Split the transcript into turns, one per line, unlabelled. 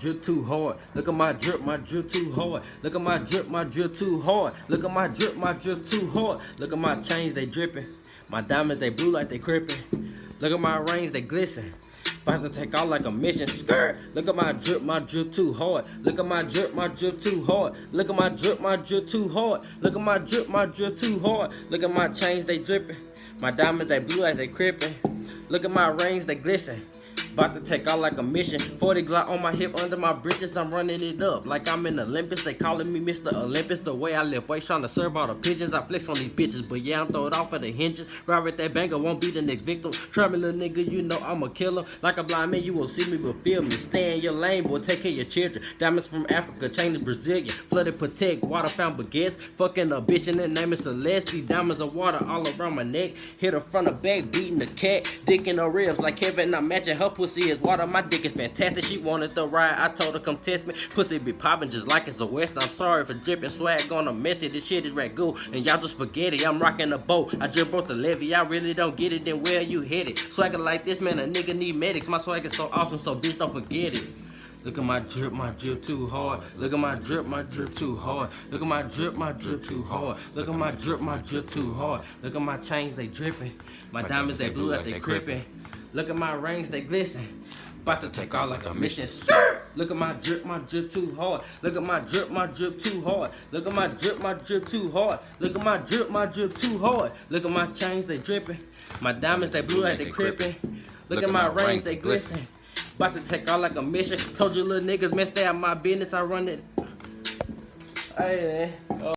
drip too hard. Look at my drip too hard. Look at my drip too hard. Look at my drip too hard. Look at my chains, they dripping. My diamonds, they blue like they crippin'. Look at my rings, they glisten. About to take out like a mission. Skirt. Look at my drip too hard. Look at my drip too hard. Look at my drip too hard. Look at my drip too hard. Look at my chains, they dripping. My diamonds, they blue like they crippin'. Look at my rings, they glisten. About to take out like a mission. 40 Glock on my hip under my britches. I'm running it up like I'm in Olympus. They calling me Mr. Olympus. The way I live weight, trying to serve all the pigeons. I flex on these bitches, but yeah, I'm throwed off of the hinges. Ride with that banger, won't be the next victim. Try me, little nigga, you know I'm a killer. Like a blind man, you won't see me but feel me. Stay in your lane, boy, take care of your children. Diamonds from Africa, chain is Brazilian. Flooded protect, water found baguettes. Fucking a bitch and her name is Celeste. These diamonds of water all around my neck. Hit her front or back, beating the cat. Dick in her ribs like Kevin, I'm matching her pussy is water. My dick is fantastic. She wanted the ride. I told her come test me. Pussy be popping just like it's a West. I'm sorry for dripping swag on a messy. This shit is ragu and y'all just forget it. I'm rocking a boat. I just broke the levee. I really don't get it. Then where you headed? Swagger like this, man. A nigga need medics. My swag is so awesome, so bitch don't forget it. Look at my drip too hard. Look at my drip too hard. Look at my drip too hard. Look at my drip too hard. Look at my chains, they dripping. My diamonds, they blue like they crippin'. Look at my rings, they glisten. About to take out like a mission. Look at my drip too hard. Look at my drip too hard. Look at my drip too hard. Look at my drip too hard. Look at my chains, they dripping. My diamonds, they blue like they crippin'. Look at my rings, they glisten. About to take out like a mission. Told you little niggas, man, stay out my business. I run it. Hey, man.